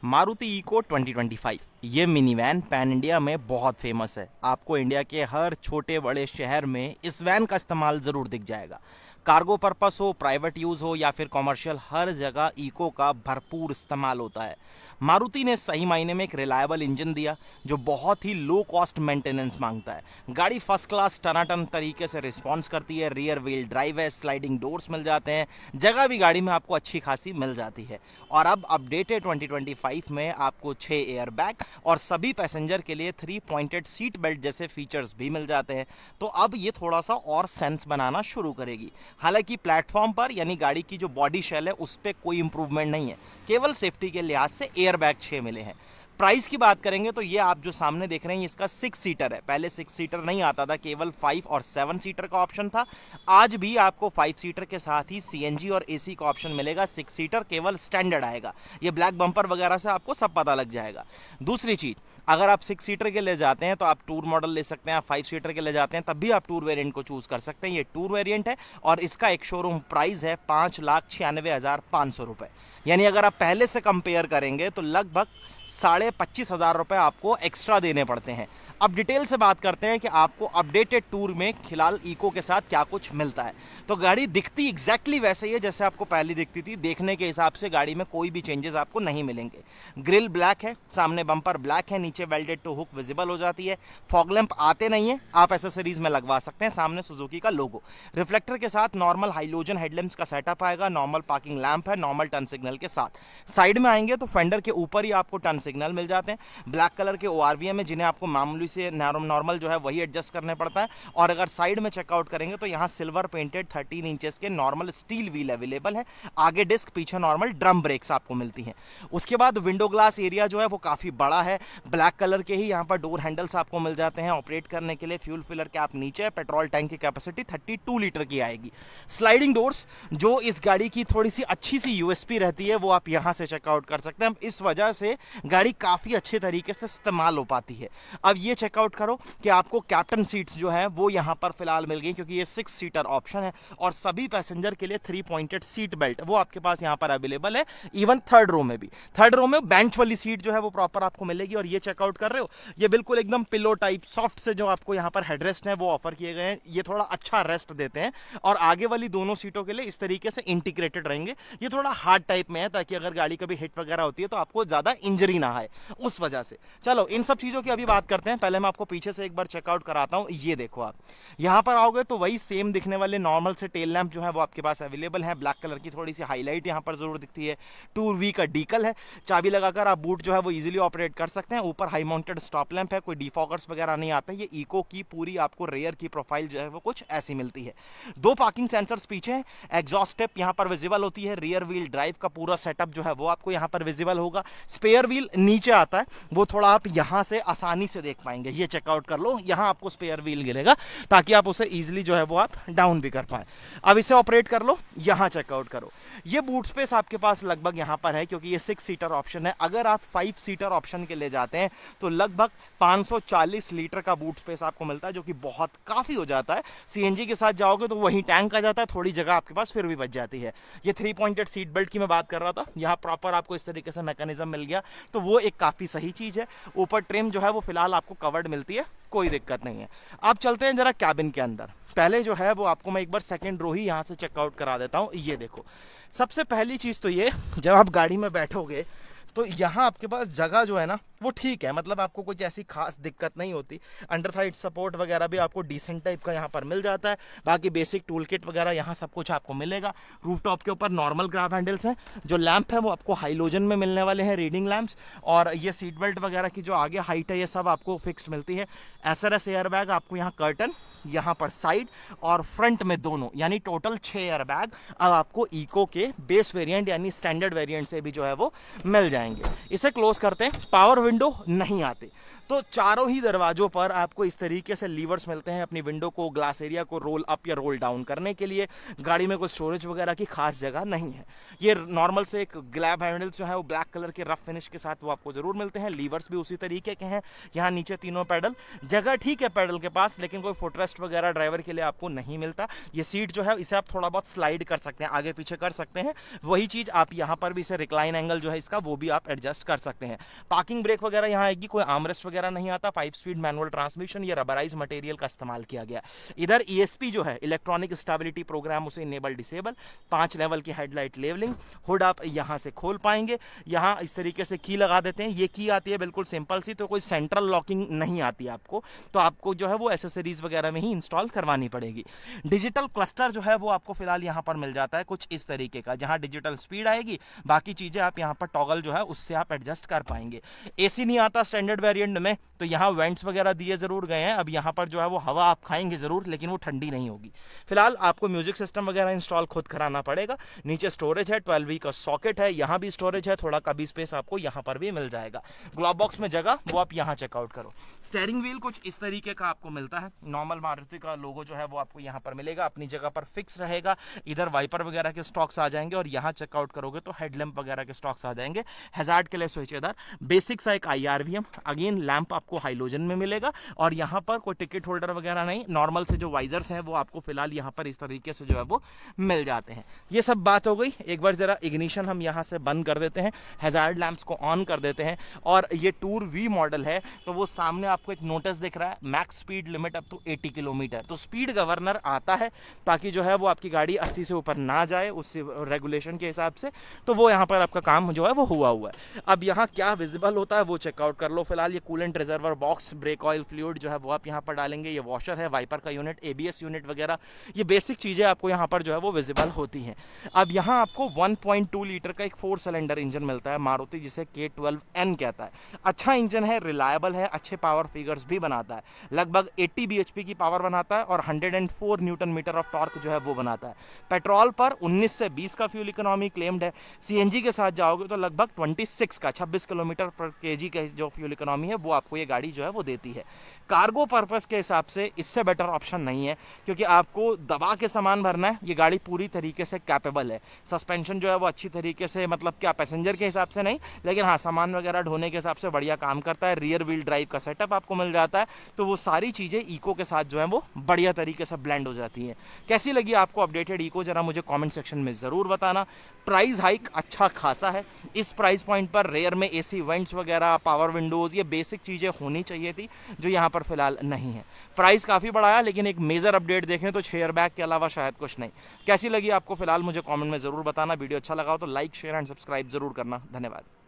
Maruti eco 2025 ये mini van pan India में बहुत फेमस है। आपको इंडिया के हर छोटे बड़े शहर में इस वैन का इस्तेमाल ज़रूर दिख जाएगा। कार्गो पर्पस हो, प्राइवेट यूज़ हो या फिर कॉमर्शियल, हर जगह इको का भरपूर इस्तेमाल होता है। मारुति ने सही मायने में एक रिलायबल इंजन दिया जो बहुत ही लो कॉस्ट मेंटेनेंस मांगता है। गाड़ी फर्स्ट क्लास टनाटन तरीके से रिस्पॉन्स करती है। रियर व्हील ड्राइव है, स्लाइडिंग डोर्स मिल जाते हैं, जगह भी गाड़ी में आपको अच्छी खासी मिल जाती है। और अब अपडेटेड 2025 में आपको 6 एयर बैग और सभी पैसेंजर के लिए 3 पॉइंटेड सीट बेल्ट जैसे फीचर्स भी मिल जाते हैं। तो अब ये थोड़ा सा और सेंस बनाना शुरू करेगी। हालांकि प्लेटफॉर्म पर यानी गाड़ी की जो बॉडी शेल है उस पर कोई इंप्रूवमेंट नहीं है, केवल सेफ्टी के लिहाज से एयर बैग 6 मिले हैं। प्राइस की बात करेंगे तो ये आप जो सामने देख रहे हैं इसका 6 सीटर है। पहले 6 सीटर नहीं आता था, केवल 5 और 7 सीटर का ऑप्शन था। आज भी आपको 5 सीटर के साथ ही सीएनजी और एसी का ऑप्शन मिलेगा। 6 सीटर केवल स्टैंडर्ड आएगा। ये ब्लैक बम्पर वगैरह से आपको सब पता लग जाएगा। दूसरी चीज, अगर आप 6 सीटर के ले जाते हैं तो आप टूर मॉडल ले सकते हैं। आप 5 सीटर के ले जाते हैं तब भी आप टूर वेरिएंट को चूज कर सकते हैं। ये टूर वेरिएंट है और इसका एक शोरूम प्राइस है 5,96,500 रुपए। यानी अगर आप पहले से कंपेयर करेंगे तो लगभग 25,500 रुपए आपको एक्स्ट्रा देने पड़ते हैं। अब डिटेल से बात करते हैं कि आपको अपडेटेड टूर में फिलहाल इको के साथ क्या कुछ मिलता है। तो गाड़ी दिखती एग्जैक्टली वैसे ही है जैसे आपको पहले दिखती थी। देखने के हिसाब से गाड़ी में कोई भी चेंजेस आपको नहीं मिलेंगे। ग्रिल ब्लैक है, सामने बम्पर ब्लैक है, नीचे वेल्डेड टू हुक विजिबल हो जाती है। फॉग लैंप आते नहीं है, आप एसेसरीज में लगवा सकते हैं। सामने सुजुकी का लोगो, रिफ्लेक्टर के साथ नॉर्मल हाइलोजन हेडलैम्प्स का सेटअप आएगा। नॉर्मल पार्किंग लैंप है, नॉर्मल टर्न सिग्नल के साथ। साइड में आएंगे तो फेंडर के ऊपर ही आपको टर्न सिग्नल मिल जाते हैं। ब्लैक कलर के ओआरवीएम है जिन्हें आपको मामूली से नॉर्मल जो है वही एडजस्ट करने पड़ता है। और अगर साइड में चेकआउट करेंगे तो यहाँ सिल्वर पेंटेड 13 इंचेस के नॉर्मल स्टील व्हील अवेलेबल है। आगे डिस्क, पीछे नॉर्मल ड्रम ब्रेक्स आपको मिलती हैं। उसके बाद विंडो ग्लास एरिया जो है वो काफी बड़ा है। ब्लैक कलर के ही यहाँ पर डोर हैंडल्स आपको मिल जाते हैं ऑपरेट करने के लिए। फ्यूल फिलर कैप नीचे है। पेट्रोल टैंक की कैपेसिटी 32 लीटर की आएगी। स्लाइडिंग डोर्स जो इस गाड़ी की थोड़ी सी अच्छी सी यूएसपी रहती है वो आप यहाँ से चेकआउट कर सकते हैं। इस वजह से गाड़ी काफी अच्छे तरीके से इस्तेमाल हो पाती है। अब ये चेकआउट करो कि आपको कैप्टन सीट्स जो है वो यहां पर फिलहाल मिल गई, क्योंकि ये 6 सीटर ऑप्शन है और सभी पैसेंजर के लिए 3 पॉइंटेड सीट बेल्ट वो आपके पास यहां पर अवेलेबल है। इवन थर्ड रो में भी, थर्ड रो में बेंच वाली सीट जो है वो प्रॉपर आपको मिलेगी। और ये चेकआउट कर रहे हो, ये बिल्कुल एकदम पिलो टाइप सॉफ्ट से जो आपको यहां पर हेडरेस्ट है वो ऑफर किए गए हैं। ये थोड़ा अच्छा रेस्ट देते हैं और आगे वाली दोनों सीटों के लिए इस तरीके से इंटीग्रेटेड रहेंगे। ये थोड़ा हार्ड टाइप में है ताकि अगर गाड़ी कभी हिट वगैरह होती है तो आपको ज्यादा इंजरी ना आए, उस वजह से। चलो इन सब चीजों की अभी बात करते हैं। पहले मैं आपको पीछे से एक बार चेकआउट कराता हूं। ये देखो, आप यहां पर आओगे तो वही सेम दिखने वाले नॉर्मल से टेल लैंप जो है वो आपके पास अवेलेबल है। ब्लैक कलर की थोड़ी सी हाईलाइट यहां पर जरूर दिखती है। 2V का डीकल है। चाबी लगाकर आप बूट जो है वो इजीली ऑपरेट कर सकते हैं। ऊपर हाई माउंटेड स्टॉप लैंप है, कोई डिफॉगर्स वगैरह नहीं आता। ये इको की पूरी आपको रेयर की प्रोफाइल जो है वो कुछ ऐसी मिलती है। 2 पार्किंग सेंसर्स पीछे हैं। एग्जॉस्ट टेप यहां पर विजिबल होती है। रियर व्हील ड्राइव का पूरा सेटअप जो है वो आपको यहां पर विजिबल होगा। स्पेयर व्हील नीचे आता है, वो थोड़ा आप यहां से आसानी से देख पाएंगे। ये चेकआउट कर लो, यहां आपको स्पेयर व्हील गिरेगा ताकि आप उसे इजीली जो है वो आप डाउन भी कर पाए। अब इसे ऑपरेट कर लो, यहां चेकआउट करो। ये बूट स्पेस आपके पास लगभग यहां पर है क्योंकि ये 6 सीटर ऑप्शन है। अगर आप 5 सीटर ऑप्शन के ले जाते हैं तो लगभग 540 लीटर का बूट स्पेस आपको मिलता है, जो कि बहुत काफी हो जाता है। सीएनजी के साथ जाओगे तो वही टैंक आ जाता है, थोड़ी जगह आपके पास फिर भी बच जाती है। ये 3 पॉइंटेड सीट बेल्ट की मैं बात कर रहा था, यहाँ प्रॉपर आपको इस तरीके से मैकेनिज्म मिल गया, तो वो एक काफी सही चीज है। ऊपर ट्रिम जो है वो फिलहाल आपको कवर्ड मिलती है, कोई दिक्कत नहीं है। अब चलते हैं जरा कैबिन के अंदर। पहले जो है वो आपको मैं एक बार सेकंड रो ही यहां से चेकआउट करा देता हूं। ये देखो, सबसे पहली चीज तो ये, जब आप गाड़ी में बैठोगे तो यहाँ आपके पास जगह जो है ना वो ठीक है, मतलब आपको कुछ ऐसी खास दिक्कत नहीं होती। अंडर साइड सपोर्ट वगैरह भी आपको डिसेंट टाइप का यहाँ पर मिल जाता है। बाकी बेसिक टूल किट वगैरह यहाँ सब कुछ आपको मिलेगा। रूफ टॉप के ऊपर नॉर्मल ग्राब हैंडल्स हैं। जो लैंप है वो आपको हाइलोजन में मिलने वाले हैं, रीडिंग लैंप्स। और ये सीट बेल्ट वगैरह की जो आगे हाइट है ये सब आपको फिक्स्ड मिलती है। एसआरएस एयर बैग आपको यहाँ कर्टन, यहाँ पर साइड और फ्रंट में दोनों, यानी टोटल 6 एयर बैग अब आपको इको के बेस वेरिएंट यानी स्टैंडर्ड वेरिएंट से भी जो है वो मिल जाएंगे। इसे क्लोज करते हैं। पावर विंडो नहीं आते तो चारों ही दरवाजों पर आपको इस तरीके से लीवर्स मिलते हैं अपनी विंडो को, ग्लास एरिया को रोल अप या रोल डाउन करने के लिए। गाड़ी में कोई स्टोरेज वगैरह की खास जगह नहीं है। ये नॉर्मल से एक ग्लैब हैंडल्स जो है वो ब्लैक कलर के रफ फिनिश के साथ वो आपको जरूर मिलते हैं। लीवर्स भी उसी तरीके के हैं। यहाँ नीचे तीनों पैडल, जगह ठीक है पैडल के पास, लेकिन कोई फुटरेस्ट रेस्ट वगैरह ड्राइवर के लिए आपको नहीं मिलता। ये सीट जो है इसे आप थोड़ा बहुत स्लाइड कर सकते हैं, आगे पीछे कर सकते हैं, वही चीज आप यहाँ पर भी इसे रिक्लाइन एंगल जो है इसका वो भी आप एडजस्ट कर सकते हैं। पार्किंग ब्रेक वगैरह यहाँ आएगी, कोई आर्मरेस्ट वगैरह नहीं आता। 5 स्पीड मैनुअल ट्रांसमिशन, ये रबराइज मटेरियल का इस्तेमाल किया गया। इधर ESP जो है इलेक्ट्रॉनिक स्टेबिलिटी प्रोग्राम, उसे इनेबल डिसेबल, 5 लेवल की हेडलाइट लेवलिंग। हुड आप यहाँ से खोल पाएंगे, यहाँ इस तरीके से की लगा देते हैं। ये की आती है बिल्कुल सिंपल सी, तो कोई सेंट्रल लॉकिंग नहीं आती आपको, तो आपको जो है वो एसेसरीज वगैरह में ही इंस्टॉल करवानी पड़ेगी। डिजिटल क्लस्टर जो है वो आपको फिलहाल यहाँ पर मिल जाता है कुछ इस तरीके का, जहाँ डिजिटल स्पीड आएगी, बाकी चीजें आप यहाँ पर टॉगल जो है उससे आप एडजस्ट कर पाएंगे। AC नहीं आता स्टैंडर्ड वेरिएंट में, तो यहाँ वेंट्स वगैरह दिए जरूर गए हैं। अब यहाँ पर जो है वो हवा आप खाएंगे जरूर, लेकिन वो ठंडी नहीं होगी। फिलहाल आपको म्यूजिक सिस्टम वगैरह इंस्टॉल खुद कराना पड़ेगा। नीचे स्टोरेज है, 12V का सॉकेट है, यहाँ भी स्टोरेज है, थोड़ा कभी स्पेस आपको यहाँ पर भी मिल जाएगा। ग्लोव बॉक्स में जगह वो आप यहाँ चेकआउट करो। स्टीयरिंग व्हील कुछ इस तरीके का आपको मिलता है, नॉर्मल मारुति का लोगो जो है वो आपको यहाँ पर मिलेगा, अपनी जगह पर फिक्स रहेगा। इधर वाइपर वगैरह के स्टॉक्स आ जाएंगे, और यहाँ चेकआउट करोगे तो हेडलैम्प वगैरह के स्टॉक्स आ जाएंगे। हैजार्ड के लिए स्विच इधर, बेसिक सा एक IRVM, अगेन लैंप आपको हाइलोजन में मिलेगा। और यहाँ पर कोई टिकट होल्डर वगैरह नहीं, नॉर्मल से जो वाइजर्स हैं वो आपको फिलहाल यहाँ पर इस तरीके से जो है वो मिल जाते हैं। ये सब बात हो गई। एक बार जरा इग्निशन हम यहाँ से बंद कर देते हैं, हैजार्ड लैंप्स को ऑन कर देते हैं, और ये टूर V मॉडल है, तो वो सामने आपको एक नोटिस दिख रहा है, max speed limit up to 80 kilometre. तो स्पीड गवर्नर आता है ताकि जो है वो आपकी गाड़ी 80 से ऊपर ना जाए उस रेगुलेशन के हिसाब से, तो वो यहाँ पर आपका काम जो है वो हुआ है। अब यहाँ क्या विजिबल होता है वो चेकआउट कर लो। फिलहाल ये coolant reservoir box, brake oil fluid जो है वो आप यहाँ पर डालेंगे, ये वॉशर है, वाइपर का यूनिट, ABS यूनिट वगैरह, ये बेसिक चीजें आपको यहाँ पर जो है वो विजिबल होती हैं। अब यहाँ आपको 1.2 लीटर का एक 4 सिलेंडर इंजन मिलता है मारुति, जिसे K12N कहता है। अच्छा इंजन है, रिलायबल है, अच्छे पावर फिगर्स भी बनाता है, लगभग 80 bhp की पावर बनाता है, और 104 न्यूटन मीटर ऑफ टॉर्क जो है वो बनाता है। पेट्रोल पर 19 से 20 का फ्यूल इकोनॉमी क्लेम्ड है। CNG के साथ जाओगे तो लगभग 26 का 26 किलोमीटर पर केजी का जो फ्यूल इकोनॉमी है वो आपको ये गाड़ी जो है वो देती है। कार्गो पर्पस के हिसाब से इससे बेटर ऑप्शन नहीं है, क्योंकि आपको दबा के सामान भरना है। ये गाड़ी पूरी तरीके से कैपेबल है, सस्पेंशन जो है वो अच्छी तरीके से, मतलब क्या पैसेंजर के हिसाब से नहीं, लेकिन हाँ सामान वगैरह ढोने के हिसाब से बढ़िया काम करता है। रियर व्हील ड्राइव का सेटअप आपको मिल जाता है, तो वो सारी चीज़ें इको के साथ जो है वो बढ़िया तरीके से ब्लेंड हो जाती हैं। कैसी लगी आपको अपडेटेड इको, जरा मुझे कमेंट सेक्शन में ज़रूर बताना। प्राइस हाइक अच्छा खासा है इस प्राइस पॉइंट पर। रेयर में AC वेंट्स वगैरह, पावर विंडोज़, ये बेसिक चीज़ें होनी चाहिए थी जो यहाँ पर फिलहाल नहीं है। प्राइस काफ़ी बढ़ाया, लेकिन एक मेजर अपडेट देखें तो शेयर बैग के अलावा शायद कुछ नहीं। कैसी लगी आपको फिलहाल मुझे कमेंट में ज़रूर बताना। वीडियो अच्छा लगा हो तो लाइक, शेयर एंड सब्सक्राइब जरूर करना। धन्यवाद।